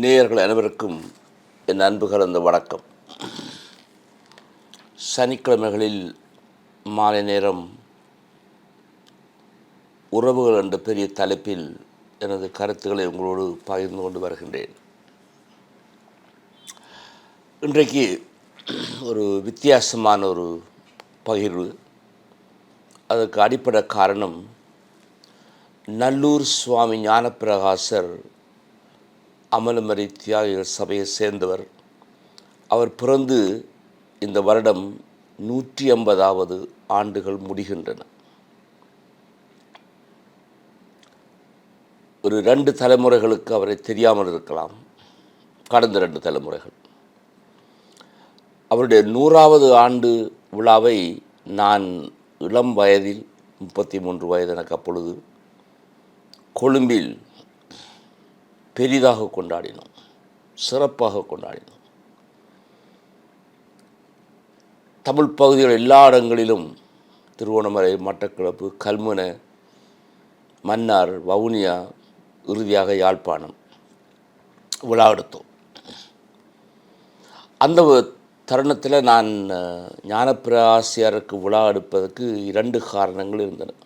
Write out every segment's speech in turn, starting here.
நேயர்கள் அனைவருக்கும் என் அன்பு கலந்த வணக்கம். சனிக்கிழமைகளில் மாலை நேரம் உறவுகள் என்ற பெரிய தலைப்பில் எனது கருத்துக்களை உங்களோடு பகிர்ந்து கொண்டு வருகின்றேன். இன்றைக்கு ஒரு வித்தியாசமான ஒரு பகிர்வு. அதுக்கு அடிப்படை காரணம், நல்லூர் சுவாமி ஞானப்பிரகாசர் அமலமரி தியாகிகள் சபையை சேர்ந்தவர். அவர் பிறந்து இந்த வருடம் 150வது ஆண்டுகள் முடிகின்றன. ஒரு 2 தலைமுறைகளுக்கு அவரை தெரியாமல் இருக்கலாம், கடந்த 2 தலைமுறைகள். அவருடைய 100வது ஆண்டு விழாவை நான் இளம் வயதில் 33 வயது எனக்கு அப்பொழுது கொழும்பில் பெரிதாக கொண்டாடினோம், சிறப்பாக கொண்டாடினோம். தமிழ் பகுதிகள் எல்லா இடங்களிலும், திருவோணமலை, மட்டக்களப்பு, கல்முனை, மன்னார், வவுனியா, இறுதியாக யாழ்ப்பாணம் விழா எடுத்தோம். அந்த தருணத்தில் நான் ஞானப்பிரகாசியாருக்கு விழா எடுப்பதற்கு 2 காரணங்கள் இருந்தன.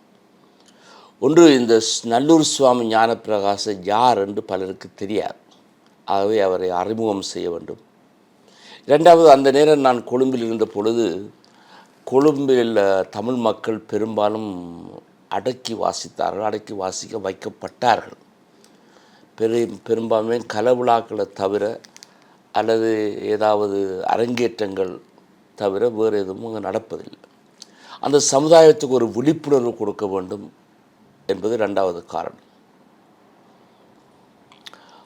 ஒன்று, இந்த நல்லூர் சுவாமி ஞானப்பிரகாசர் யார் என்று பலருக்கு தெரியாது. ஆகவே அவரை அறிமுகம் செய்ய வேண்டும். 2வது, அந்த நேரம் நான் கொழும்பில் இருந்த பொழுது, கொழும்பில் தமிழ் மக்கள் பெரும்பாலும் அடக்கி வாசித்தார்கள், அடக்கி வாசிக்க வைக்கப்பட்டார்கள். பெரும்பான்மை கலவிழாக்களை தவிர அல்லது ஏதாவது அரங்கேற்றங்கள் தவிர வேறு எதுவும் அங்கே நடப்பதில்லை. அந்த சமுதாயத்துக்கு ஒரு விழிப்புணர்வு கொடுக்க வேண்டும் என்பது 2வது காரணம்.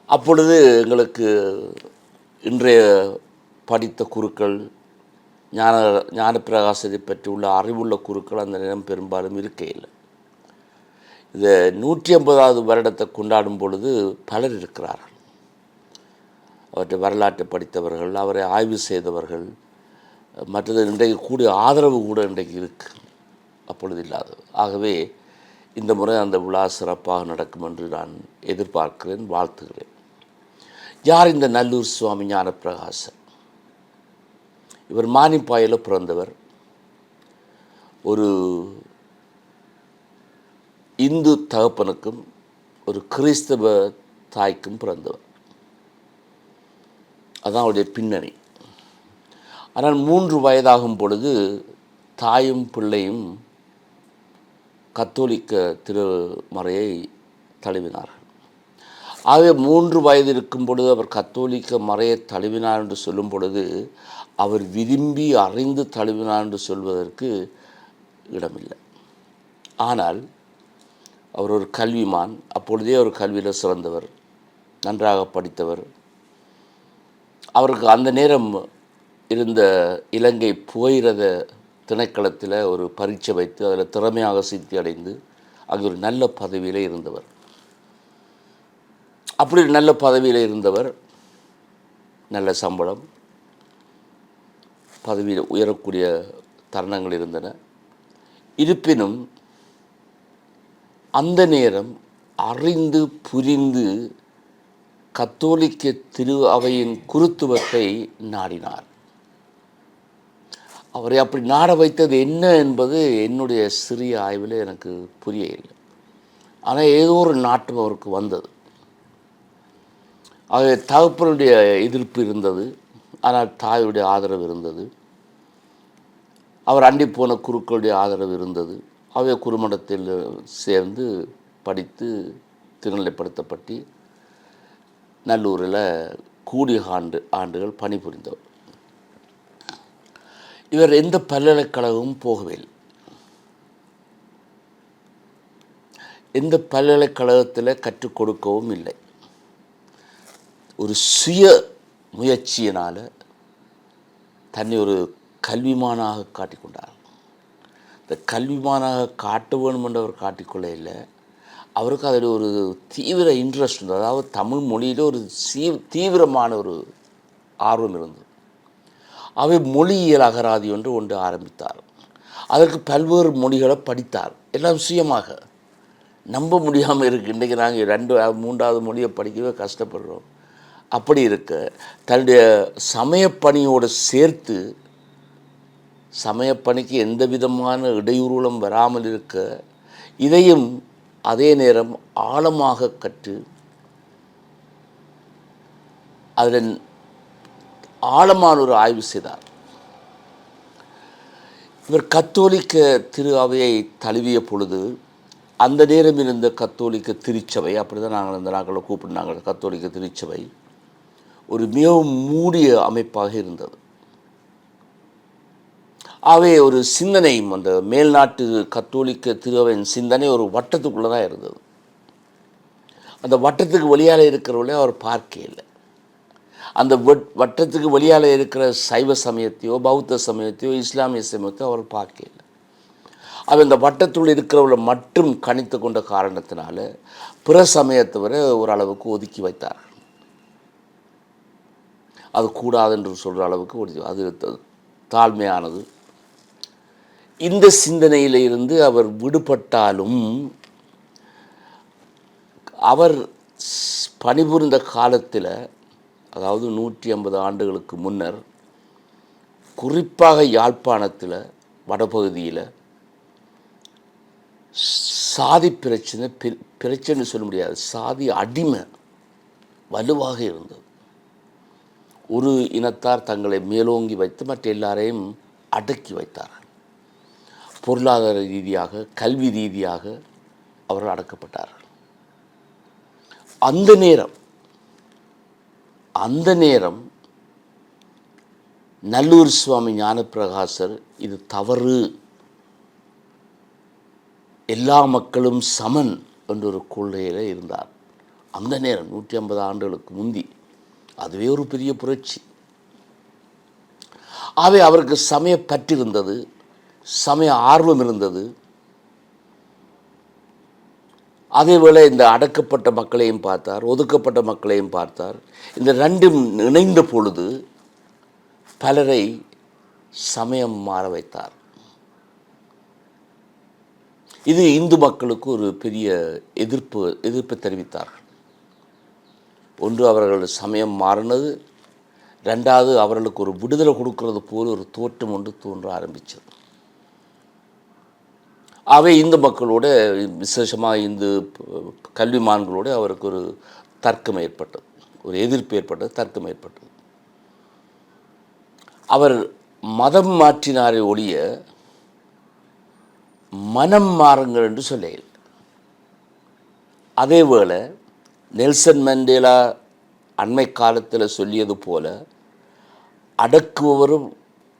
அப்பொழுது எங்களுக்கு இன்றைய படித்த குருக்கள், ஞானப்பிரகாசத்தை பற்றி உள்ள அறிவுள்ள குருக்கள் அந்த நேரம் பெரும்பாலும் இருக்கையில். இந்த 150வது வருடத்தை கொண்டாடும் பொழுது பலர் இருக்கிறார்கள். அவற்றை வரலாற்றை படித்தவர்கள், அவரை ஆய்வு செய்தவர்கள், மற்றது இன்றைக்கு கூடிய ஆதரவு கூட இன்றைக்கு இருக்குது, அப்பொழுது இல்லாதது. ஆகவே இந்த முறை அந்த விழா சிறப்பாக நடக்கும் என்று நான் எதிர்பார்க்கிறேன், வாழ்த்துகிறேன். யார் இந்த நல்லூர் சுவாமி ஞானப்பிரகாசர்? இவர் மானிப்பாயில் பிறந்தவர். ஒரு இந்து தகப்பனுக்கும் ஒரு கிறிஸ்தவ தாய்க்கும் பிறந்தவர். அதான் அவருடைய பின்னணி. ஆனால் 3 வயதாகும் பொழுது தாயும் பிள்ளையும் கத்தோலிக்க திருமறையை தழுவினார்கள். ஆகவே 3 வயது இருக்கும் பொழுது அவர் கத்தோலிக்க மறையை தழுவினார் என்று சொல்லும் பொழுது, அவர் விரும்பி அறிந்து தழுவினார் என்று சொல்வதற்கு இடமில்லை. ஆனால் அவர் ஒரு கல்விமான். அப்பொழுதே ஒரு கல்வியில் சிறந்தவர், நன்றாக படித்தவர். அவருக்கு அந்த நேரம் இருந்த இலங்கை புகையிரத திணைக்களத்தில் ஒரு பரீட்சை வைத்து அதில் திறமையாக சித்தி அடைந்து அங்கே ஒரு நல்ல பதவியில் இருந்தவர். அப்படி நல்ல பதவியில் இருந்தவர், நல்ல சம்பளம், பதவியில் உயரக்கூடிய தருணங்கள் இருந்தன. இருப்பினும் அந்த நேரம் அறிந்து புரிந்து கத்தோலிக்க திரு அவையின் குருத்துவத்தை நாடினார். அவரை அப்படி நாட வைத்தது என்ன என்பது என்னுடைய சிறிய ஆய்வில் எனக்கு புரியவில்லை. ஆனால் ஏதோ ஒரு நாட்டம் அவருக்கு வந்தது. ஆகவே தகப்பனுடைய எதிர்ப்பு இருந்தது, ஆனால் தாயுடைய ஆதரவு இருந்தது. அவர் அண்டி போன குருக்களுடைய ஆதரவு இருந்தது. ஆகவே குருமடத்தில் சேர்ந்து படித்து திருநிலைப்படுத்தப்பட்டு நல்லூரில் கூடிய ஆண்டுகள் பணிபுரிந்தவர். இவர் எந்த பல்கலைக்கழகமும் போகவில்லை. எந்த பல்கலைக்கழகத்தில் கற்றுக் கொடுக்கவும் இல்லை. ஒரு சுய முயற்சியினால் தன்னை ஒரு கல்விமானாக காட்டிக்கொண்டார். இந்த கல்விமானாக காட்ட வேண்டும் என்று அவர் காட்டிக்கொள்ள இல்லை. அவருக்கு அதில் ஒரு தீவிர இன்ட்ரெஸ்ட் இருந்தது. அதாவது தமிழ் மொழியில் ஒரு தீவிரமான ஒரு ஆர்வம் இருந்தது. அவை மொழியியல் அகராதி ஒன்று ஆரம்பித்தார். அதற்கு பல்வேறு மொழிகளை படித்தார், எல்லாம் சுயமாக. நம்ப முடியாமல் இருக்குது. இன்றைக்கி நாங்கள் 2, 3வது மொழியை படிக்கவே கஷ்டப்படுறோம். அப்படி இருக்க தன்னுடைய சமயப்பணியோடு சேர்த்து சமயப்பணிக்கு எந்த விதமான இடையூறுகளும் வராமல் இருக்க இதையும் அதே நேரம் ஆழமாக கற்று அதில் ஆழமான ஒரு ஆய்வு செய்தார். இவர் கத்தோலிக்க திரு அவையை தழுவிய பொழுது அந்த நேரம் இருந்த கத்தோலிக்க திருச்சபை, அப்படி தான் நாங்கள் அந்த நாட்களில் கூப்பிடுனாங்க, கத்தோலிக்க திருச்சபை ஒரு மிகவும் மூடிய அமைப்பாக இருந்தது. அவை ஒரு சிந்தனையும் அந்த மேல்நாட்டு கத்தோலிக்க திருவையின் சிந்தனை ஒரு வட்டத்துக்குள்ளே தான் இருந்தது. அந்த வட்டத்துக்கு வெளியால் இருக்கிறவர்களே அவர் பார்க்கல. அந்த வட்டத்துக்கு வெளியால் இருக்கிற சைவ சமயத்தையோ பௌத்த சமயத்தையோ இஸ்லாமிய சமயத்தையோ அவர் பார்க்கல. அவர் இந்த வட்டத்துள் இருக்கிறவர்களை மட்டும் கணித்து கொண்ட காரணத்தினால பிற சமயத்தை வரை ஓரளவுக்கு ஒதுக்கி வைத்தார். அது கூடாது என்று சொல்கிற அளவுக்கு அது தாழ்மையானது. இந்த சிந்தனையில் இருந்து அவர் விடுபட்டாலும் அவர் பணிபுரிந்த காலத்தில், அதாவது 150 ஆண்டுகளுக்கு முன்னர், குறிப்பாக யாழ்ப்பாணத்தில் வடபகுதியில் சாதி பிரச்சனை சொல்ல முடியாது, சாதி அடிமை வலுவாக இருந்தது. ஒரு இனத்தார் தங்களை மேலோங்கி வைத்து மற்ற எல்லாரையும் அடக்கி வைத்தார்கள். பொருளாதார ரீதியாக கல்வி ரீதியாக அவர்கள் அடக்கப்பட்டார்கள். அந்த நேரம் நல்லூர் சுவாமி ஞானப்பிரகாசர் இது தவறு, எல்லா மக்களும் சமன் என்ற ஒரு கொள்கையில் இருந்தார். அந்த நேரம் 150 ஆண்டுகளுக்கு முந்தி அதுவே ஒரு பெரிய புரட்சி. ஆகவே அவருக்கு சமய பற்றிருந்தது, சமய ஆர்வம் இருந்தது. அதேவேளை இந்த அடக்கப்பட்ட மக்களையும் பார்த்தார், ஒதுக்கப்பட்ட மக்களையும் பார்த்தார். இந்த ரெண்டும் இணைந்த பொழுது பலரை சமயம் மாற வைத்தார். இது இந்து மக்களுக்கு ஒரு பெரிய எதிர்ப்பு தெரிவித்தார்கள். ஒன்று அவர்கள் சமயம் மாறினது, ரெண்டாவது அவர்களுக்கு ஒரு விடுதலை கொடுக்கிறது போல ஒரு தோற்றம் ஒன்று தோன்ற ஆரம்பித்தது. அவை இந்து மக்களோட, விசேஷமாக இந்து கல்விமான்களோடு அவருக்கு ஒரு தர்க்கம் ஏற்பட்டது, ஒரு எதிர்ப்பு ஏற்பட்டது, தர்க்கம் ஏற்பட்டது. அவர் மதம் மாற்றினாரே ஒழிய மனம் மாறுங்கள் என்று சொல்ல. அதேவேளை நெல்சன் மண்டேலா அண்மை காலத்தில் சொல்லியது போல அடக்குபவரும்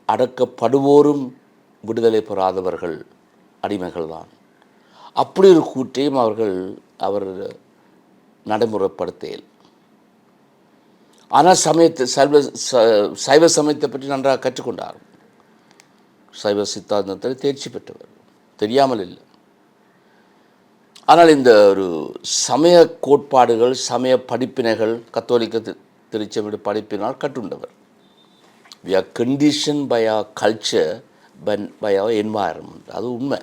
அடக்கப்படுவோரும் விடுதலை பெறாதவர்கள் அடிமைகள் தான். அப்படி ஒரு கூற்றையும் அவர் நடைமுறைப்படுத்தல். ஆனால் சைவ சமயத்தை பற்றி நன்றாக கற்றுக்கொண்டார். சைவ சித்தாந்தத்தில் தேர்ச்சி பெற்றவர், தெரியாமல் இல்லை. ஆனால் இந்த ஒரு சமய கோட்பாடுகள், சமய படிப்பினைகள், கத்தோலிக்க திருச்சபை படிப்பினால் கற்றுண்டவர். we are conditioned by our culture, by our environment. அது உண்மை.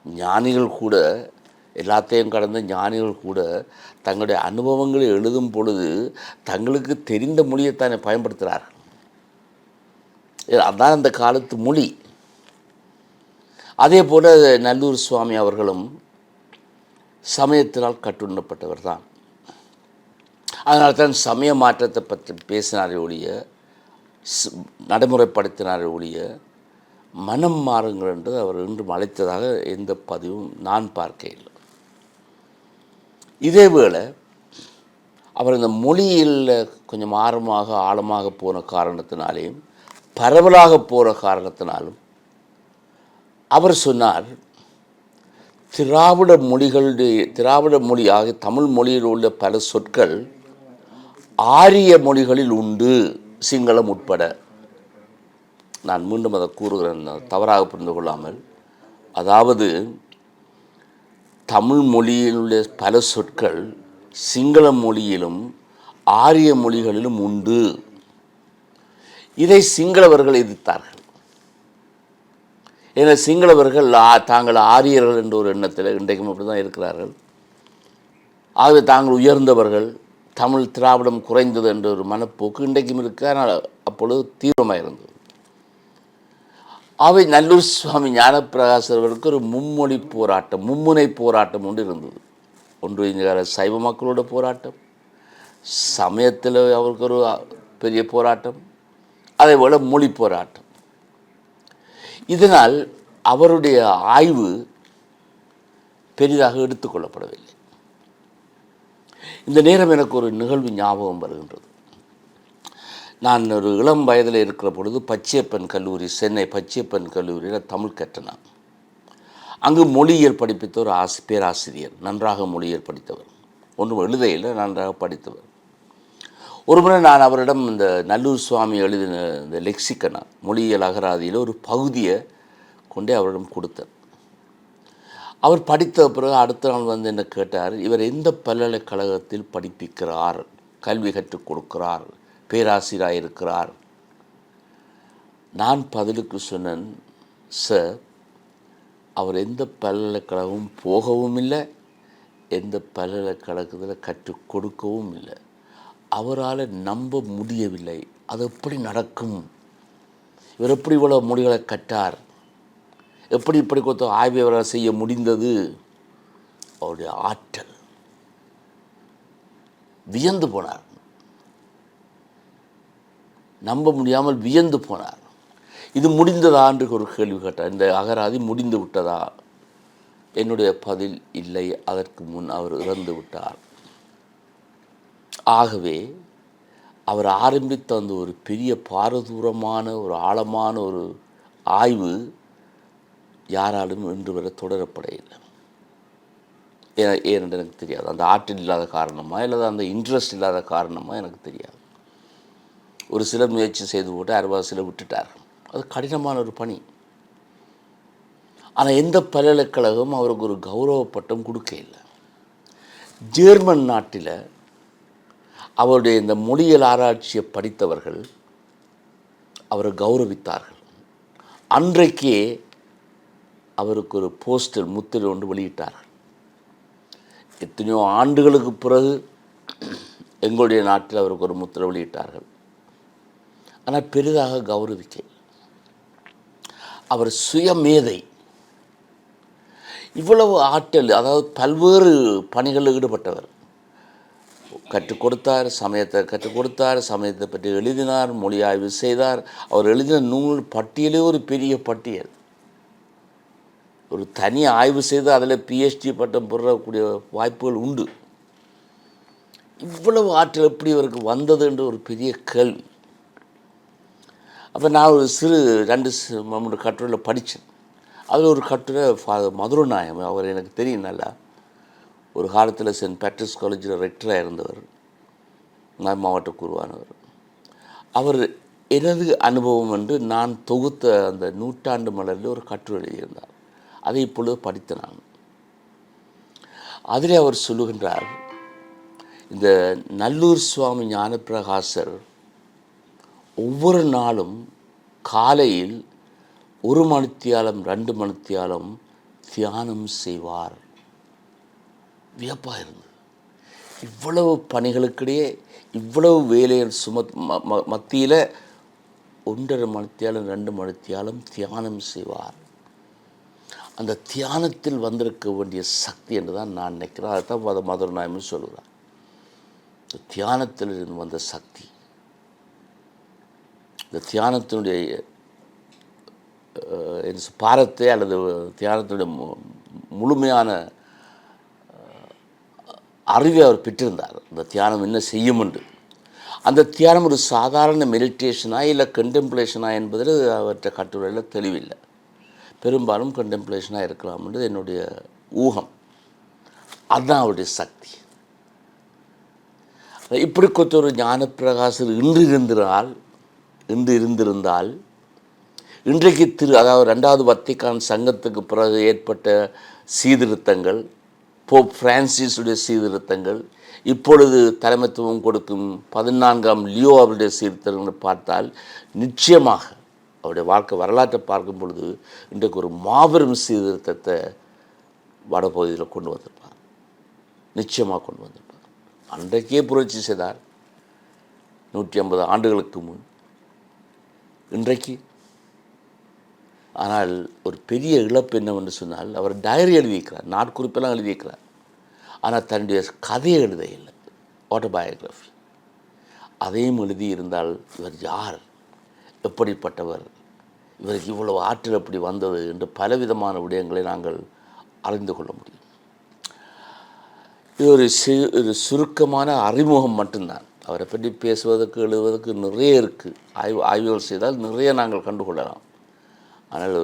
ஞானிகள் கூட, எல்லாத்தையும் கடந்த ஞானிகள் கூட தங்களுடைய அனுபவங்களை எழுதும் பொழுது தங்களுக்கு தெரிந்த மொழியைத்தானே பயன்படுத்துகிறார்கள். அதுதான் அந்த காலத்து மொழி. அதே போல் நல்லூர் சுவாமி அவர்களும் சமயத்தினால் கட்டுண்ணப்பட்டவர் தான். அதனால தான் சமய மாற்றத்தை பற்றி பேசினாரே ஒழிய, நடைமுறைப்படுத்தினாரே ஒழிய மனம் மாறுங்கள் என்று அவர் இன்றும் அழைத்ததாக எந்த பதிவும் நான் பார்க்க இல்லை. இதேவேளை அவர் இந்த மொழியில் கொஞ்சம் ஆழமாக போன காரணத்தினாலேயும் பரவலாக போகிற காரணத்தினாலும் அவர் சொன்னார், திராவிட மொழி ஆகிய தமிழ் மொழியில் உள்ள பல சொற்கள் ஆரிய மொழிகளில் உண்டு, சிங்களம் உட்பட. நான் மீண்டும் அதை கூறுகிறேன், தவறாக புரிந்து கொள்ளாமல். அதாவது தமிழ் மொழியில் உள்ள பல சொற்கள் சிங்கள மொழியிலும் ஆரிய மொழிகளிலும் உண்டு. இதை சிங்களவர்கள் எதிர்த்தார்கள். ஏன்னா சிங்களவர்கள் தாங்கள் ஆரியர்கள் என்ற ஒரு எண்ணத்தில் இன்றைக்கும் அப்படி தான் இருக்கிறார்கள். ஆகவே தாங்கள் உயர்ந்தவர்கள், தமிழ் திராவிடம் குறைந்தது என்ற ஒரு மனப்போக்கு இன்றைக்கும் இருக்கு. ஆனால் அப்பொழுது தீவிரமாக இருந்தது. அவை நல்லூர் சுவாமி ஞானப்பிரகாசர் அவர்களுக்கு ஒரு மும்மொழி போராட்டம், மும்முனை போராட்டம் ஒன்று இருந்தது. ஒன்று இங்கே சைவ மக்களோட போராட்டம், சமயத்தில் அவருக்கு ஒரு பெரிய போராட்டம், அதே போல் மொழி போராட்டம். இதனால் அவருடைய ஆய்வு பெரிதாக எடுத்துக்கொள்ளப்படவில்லை. இந்த நேரம் எனக்கு ஒரு நிகழ்வு ஞாபகம் வருகின்றது. நான் ஒரு இளம் வயதில் இருக்கிற பொழுது பச்சையப்பன் கல்லூரி, சென்னை பச்சையப்பன் கல்லூரியில் தமிழ் கற்றனான். அங்கு மொழியியல் படிப்பித்த ஒரு பேராசிரியர், நன்றாக மொழியியல் படித்தவர், ஒன்றும் எழுதையில் நன்றாக படித்தவர். ஒரு முறை நான் அவரிடம் இந்த நல்லூர் சுவாமி எழுதின இந்த லெக்சிக்கனா மொழியியல் அகராதியில் ஒரு பகுதியை கொண்டே அவரிடம் கொடுத்தார். அவர் படித்த பிறகு அடுத்த நாள் வந்து என்ன கேட்டார், இவர் எந்த பல்கலைக்கழகத்தில் படிப்பிக்கிறார், கல்வி கற்றுக் கொடுக்கிறார், பேராசிரியராக இருக்கிறார். நான் பதிலுக்கு சொன்னேன், சார், அவர் எந்த பல்கலைக்கழகமும் போகவும் இல்லை, எந்த பல்கலைக்கழகத்தில் கற்றுக் கொடுக்கவும் இல்லை. அவரால் நம்ப முடியவில்லை. அது எப்படி நடக்கும், இவர் எப்படி இவ்வளோ மொழிகளை கற்றார், எப்படி இப்படி கொத்த ஆய்வை அவரால் செய்ய முடிந்தது, அவருடைய ஆற்றல். வியந்து போனார், நம்ப முடியாமல் வியந்து போனார். இது முடிந்ததா என்று ஒரு கேள்வி கேட்டார். இந்த அகராதி முடிந்து விட்டதா? என்னுடைய பதில் இல்லை, அதற்கு முன் அவர் இறந்து விட்டார். ஆகவே அவர் ஆரம்பித்த அந்த ஒரு பெரிய பாரதூரமான ஒரு ஆழமான ஒரு ஆய்வு யாராலும் இன்று வரை தொடரப்பட இல்லை. ஏனென்று எனக்கு தெரியாது. அந்த ஆற்றல் இல்லாத காரணமா இல்லை அந்த இன்ட்ரெஸ்ட் இல்லாத காரணமா எனக்கு தெரியாது. ஒரு சிலர் முயற்சி செய்து போட்டு 60 சிலர் விட்டுட்டார். அது கடினமான ஒரு பணி. ஆனால் எந்த பல்கலைக்கழகம் அவருக்கு ஒரு கௌரவ பட்டம் கொடுக்க இல்லை. ஜெர்மன் நாட்டில் அவருடைய இந்த மொழியியல் ஆராய்ச்சியை படித்தவர்கள் அவரை கௌரவித்தார்கள். அன்றைக்கே அவருக்கு ஒரு போஸ்டர் முத்திரை ஒன்று வெளியிட்டார்கள். எத்தனையோ ஆண்டுகளுக்கு பிறகு எங்களுடைய நாட்டில் அவருக்கு ஒரு முத்திரை வெளியிட்டார்கள். ஆனால் பெரிதாக கௌரவிக்க. அவர் சுயமேதை, இவ்வளவு ஆற்றல், அதாவது பல்வேறு பணிகளில் ஈடுபட்டவர். கற்றுக் கொடுத்தார், சமயத்தை கற்றுக் கொடுத்தார், சமயத்தை பற்றி எழுதினார், மொழி ஆய்வு செய்தார். அவர் எழுதின நூல் பட்டியலே ஒரு பெரிய பட்டியல். ஒரு தனி ஆய்வு செய்து அதில் பிஹெச்டி பட்டம் பெறக்கூடிய வாய்ப்புகள் உண்டு. இவ்வளவு ஆற்றல் எப்படி இவருக்கு வந்தது என்று ஒரு பெரிய கேள்வி. அப்போ நான் ஒரு 2 கட்டுரையில் படித்தேன். அதில் ஒரு கட்டுரை மதுரநாயகம், அவர் எனக்கு தெரியும் நல்லா. ஒரு காலத்தில் சென்ட் பேட்ரிஸ் காலேஜில் ரெக்டராக இருந்தவர், மாவட்டக்கு உருவானவர். அவர் எனது அனுபவம் என்று நான் தொகுத்த அந்த 100 மலரில் ஒரு கட்டுரை எழுதியிருந்தார். அதை இப்பொழுது படித்த நான். அதிலே அவர் சொல்லுகின்றார், இந்த நல்லூர் சுவாமி ஞானப்பிரகாசர் ஒவ்வொரு நாளும் காலையில் 1 மணித்தியாலம் 2 மணித்தியாலம் தியானம் செய்வார். வியப்பாக இருந்தது. இவ்வளவு பணிகளுக்கிடையே இவ்வளவு வேலைகள் மத்தியில் 1.5 மணித்தியாலம் 2 மணித்தியாலம் தியானம் செய்வார். அந்த தியானத்தில் வந்திருக்க வேண்டிய சக்தி என்று தான் நான் நினைக்கிறேன். அதுதான் மதுரநாயகம்னு சொல்லுகிறார். இந்த தியானத்தில் இருந்து வந்த சக்தி, இந்த தியானத்தினுடைய பாரத்தை அல்லது தியானத்தினுடைய முழுமையான அறிவை அவர் பெற்றிருந்தார். இந்த தியானம் என்ன செய்யும் என்று. அந்த தியானம் ஒரு சாதாரண மெடிடேஷனா இல்லை கண்டெம்ப்ளேஷனா என்பதில் அவற்றை கட்டுரையில் தெளிவில்லை. பெரும்பாலும் கண்டெம்ப்ளேஷனாக இருக்கலாம் என்றது என்னுடைய ஊகம். அதுதான் அவருடைய சக்தி. இப்படி கொத்த ஒரு ஞானப்பிரகாசர் இன்று இருந்திருந்தால் இன்றைக்கு அதாவது 2வது வத்திக்கான் சங்கத்துக்கு பிறகு ஏற்பட்ட சீர்திருத்தங்கள், போப் பிரான்சிஸுடைய சீர்திருத்தங்கள், இப்பொழுது தலைமைத்துவம் கொடுக்கும் 14ஆம் லியோ அவருடைய சீர்திருத்தங்கள் பார்த்தால் நிச்சயமாக அவருடைய வாழ்க்கை வரலாற்றை பார்க்கும் பொழுது இன்றைக்கு ஒரு மாபெரும் சீர்திருத்தத்தை வடபகுதியில் கொண்டு வந்திருப்பார். நிச்சயமாக கொண்டு வந்திருப்பார். அன்றைக்கே புரட்சி செய்தார் 150 ஆண்டுகளுக்கு முன். இன்றைக்கு ஆனால் ஒரு பெரிய இழப்பு என்னவென்று சொன்னால், அவர் டைரி எழுதியிருக்கிறார், நாட்குறிப்பெல்லாம் எழுதியிருக்கிறார். ஆனால் தன்னுடைய கதையை எழுத இல்லை, ஆட்டோபயோகிராஃபி. அதையும் எழுதியிருந்தால் இவர் யார், எப்படிப்பட்டவர், இவருக்கு இவ்வளவு ஆற்றல் எப்படி வந்தது என்று பலவிதமான விடயங்களை நாங்கள் அறிந்து கொள்ள முடியும். இது ஒரு சுருக்கமான அறிமுகம் மட்டும்தான். அவரை பற்றி பேசுவதற்கு எழுதுவதற்கு நிறைய இருக்குது. ஆய்வுகள் செய்தால் நிறைய நாங்கள் கண்டுகொள்ளலாம். ஆனால்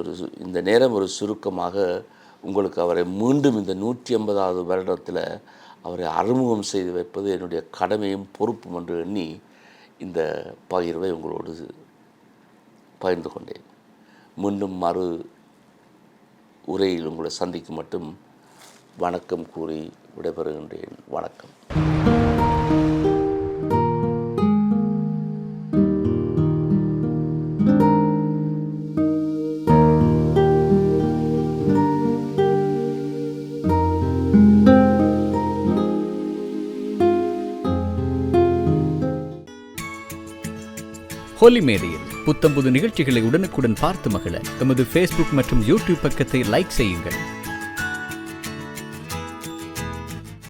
இந்த நேரம் ஒரு சுருக்கமாக உங்களுக்கு அவரை மீண்டும் இந்த 150வது வருடத்தில் அவரை அறிமுகம் செய்து வைப்பது என்னுடைய கடமையும் பொறுப்பும் என்று எண்ணி இந்த பகிர்வை உங்களோடு பகிர்ந்து கொண்டேன். மீண்டும் மறு உரையில் உங்களை சந்திக்கும் மட்டும் வணக்கம் கூறி விடைபெறுகின்றேன். வணக்கம். ஹோலி மேடையில் புத்தம்புது நிகழ்ச்சிகளை உடனுக்குடன் பார்த்து மகிழ எமது ஃபேஸ்புக் மற்றும் யூடியூப் பக்கத்தை லைக் செய்யுங்கள்.